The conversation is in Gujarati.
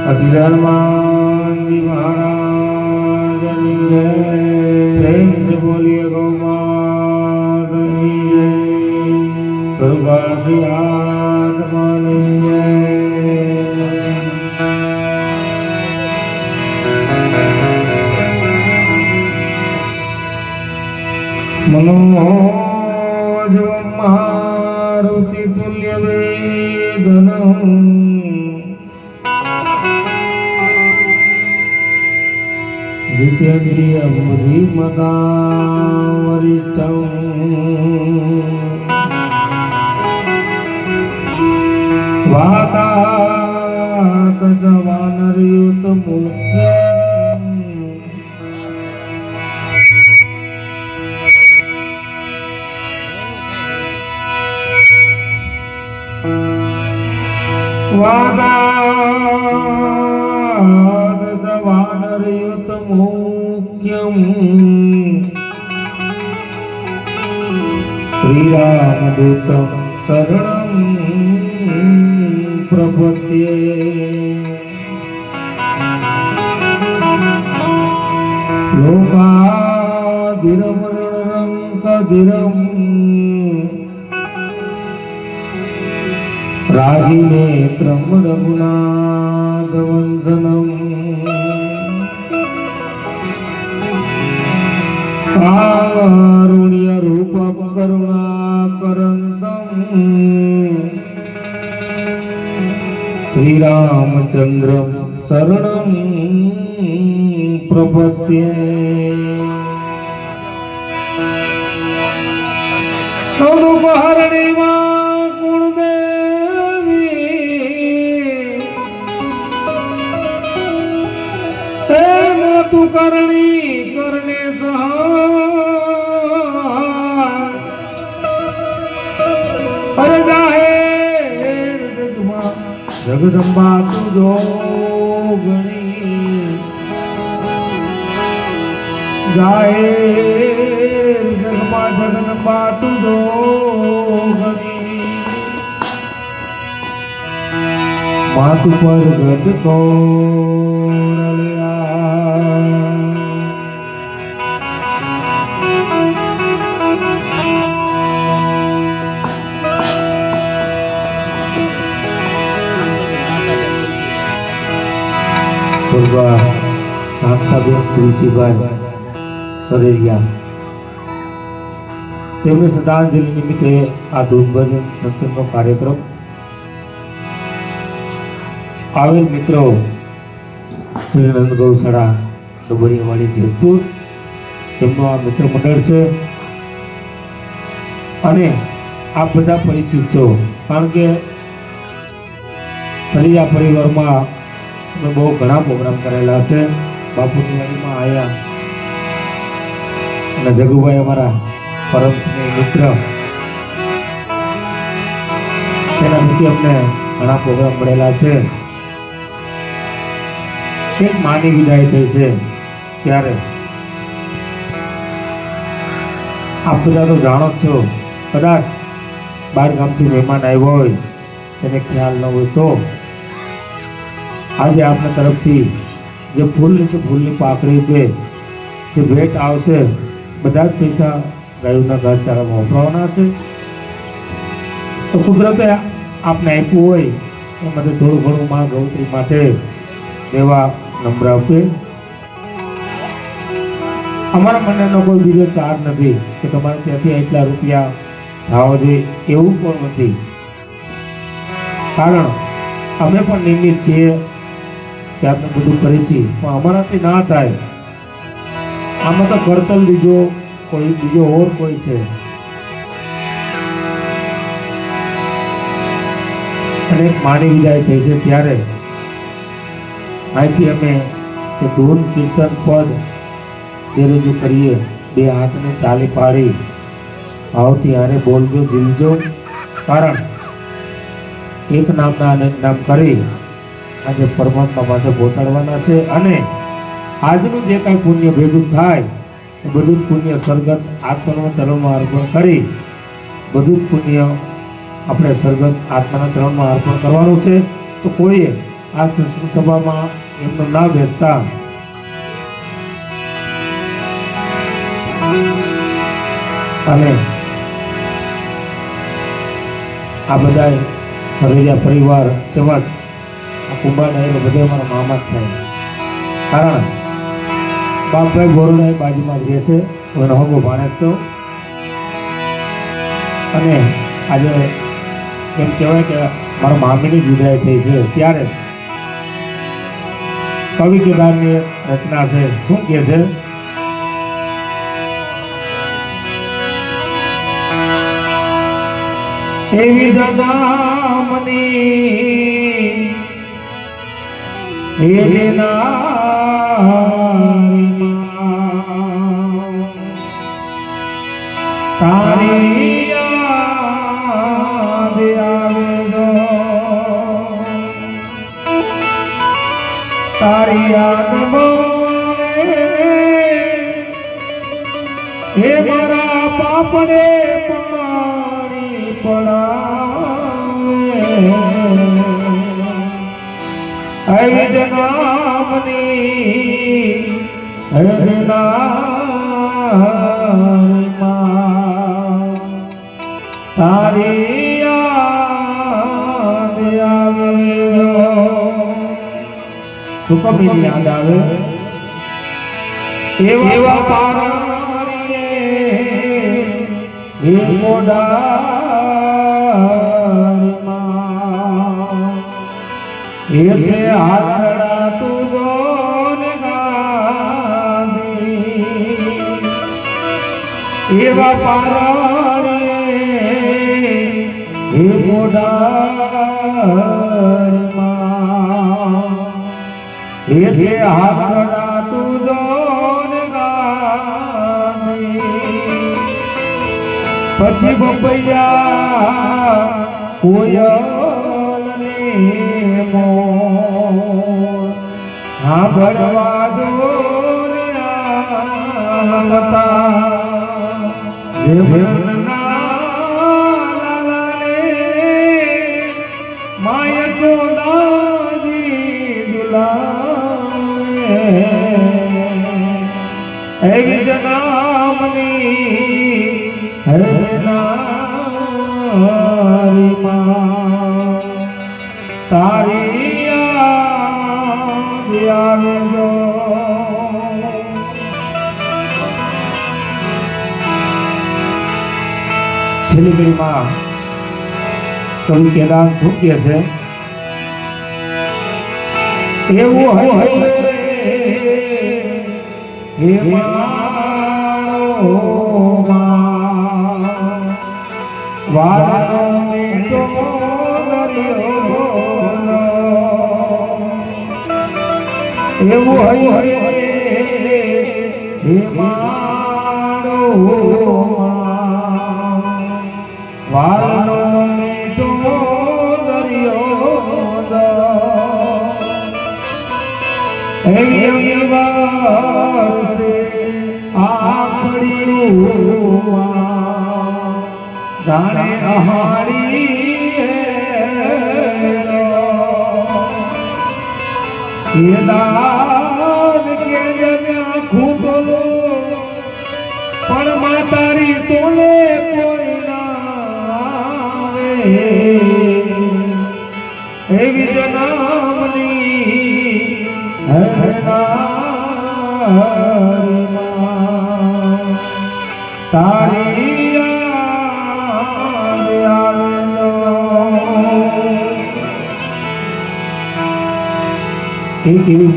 हनुमान जी महाराज की जय। प्रेम से बोलिए गौ माता की जय। स्वर्गवासी आत्मा की जय। मनोज मारुति तुल्य वेदनम् जितेन्द्रियं बुद्धिमतां वरिष्ठं वातात्मज वानरयुतमुख्यं वातात्मज वानरयुतमुख्यं श्रीरामदूतं शरणं प्रपद्ये। लोकाधिरमरणं कधिरं राजिनेत्रं रघुनाथवंशनम् कारुण्यरूपं करुणाकरन्दं श्रीरामचन्द्रं शरणं प्रपद्ये। तदुपहरणि मा कुलदेवी हे मातु करणी करणे सहाय। अरे जाहेर जगमा जगदंबा तुझो गणी। जाहेर जगमा जगदंबा तुझो गणी। मातु पर गट को શાંતાબેન તુલસીભાઈ સરેરિયા તેમની શ્રદ્ધાંજલિ નિમિત્તે આ ધૂન ભજન સત્સંગનો કાર્યક્રમ આવેલ મિત્રો શ્રીનંદ ગૌશાળા ડુબરીયાવાડી જેતપુર તેમનું આ મિત્ર મંડળ છે અને આપ બધા પરિચિત છો કારણ કે સરિયા પરિવારમાં અમે બહુ ઘણા પ્રોગ્રામ કરેલા છે. બાપુની વાડીમાં આવ્યા અને જગુભાઈ અમારા પરમ સ્નેહ મિત્ર તેના થકી અમને ઘણા પ્રોગ્રામ મળેલા છે. એક માની વિદાય થઈ છે ત્યારે આપ બધા તો જાણો જ છો. કદાચ બહાર ગામથી મહેમાન આવ્યો હોય તેને ખ્યાલ ન હોય તો આજે આપણા તરફથી જે ફૂલની તો ફૂલની પાકડી પે જે ભેટ આવશે બધા જ પૈસા ગાયોના ઘાસચારામાં વપરાવાના છે. તો કુદરતે આપને આપ્યું હોય એમાંથી થોડું ઘણું માં ગૌત્રી માટે દેવા નમ્ર આપે. અમારા મંડળનો કોઈ બીજો ચાર્જ નથી કે તમારે ત્યાંથી એટલા રૂપિયા થવા જોઈએ એવું પણ નથી. કારણ અમે પણ નિમિત્ત છીએ કે આપણે બધું કરીએ છીએ પણ અમારાથી ના થાય. આમાં તો કરતલ બીજો કોઈ બીજો ઓર કોઈ છે. અને એક માની વિદાય થઈ છે ત્યારે અહીંથી અમે જે ધૂન કીર્તન પદ જે રજૂ કરીએ બે હાથને તાલી પાડી ભાવથી હારે બોલજો જીલજો. કારણ એક નામના અનેક નામ કરી આજે પરમાત્મા પાસે પહોંચાડવાના છે. અને આજનું જે કાંઈ પુણ્ય ભેગું થાય એ બધું જ પુણ્ય સ્વર્ગસ્થ આત્માના ચરણમાં અર્પણ કરી બધું જ પુણ્ય આપણે સ્વર્ગસ્થ આત્માના ચરણમાં અર્પણ કરવાનું છે. તો કોઈએ આ સત્સંગ સભામાં એમનું ના બેસતા અને આ બધા સરેજા પરિવાર તેમજ આ કુંભાર ડાયરો બધા મારા મામા જ થાય. કારણ બાપભાઈ બોરડા બાજુમાં જ રહેશે, હું એનો હગો ભાણે જ છું. અને આજે એમ કહેવાય કે મારા મામીની વિદાય થઈ છે ત્યારે કવિ કેદારની રચના છે. શું કહે છે? એવી જગામની તારી યાદ આવે જો, તારી યાદ બોલે હે મારા પાપડે પાણી પડાવે. એવી જ નામની તારી યાદ આવે. શું કમ એની યાદ આવે? એવા પારણીએ હે મોડામાં એટલે હાથડા તુજો ને ગાંધી. એવા પારણીએ હે મોડામાં એટલે હાથડા તુજો ને ગાંધી. પછી બપૈયા કોયલ ને મોર સાંભળવા દો ને આવતા. માય જોદાજી દુલાવે. એવી જ નામની તારી યાદ આવે જો. છેલ્લી ઘડીમાં કવિ કેદાર શું કહે છે? એવું હોય હે મારો વાળનો મીઠો દરિયો. એવું હોય હે મારો વાળનો મીઠો દરિયો. એવી વારસે આખડીયું જાણે અહાડી દાન કે જગ્યા ખૂટલો પણ માતારી તોલે કોઈ ના આવે. એવી જ નામની તારી યાદ આવે. એક એવી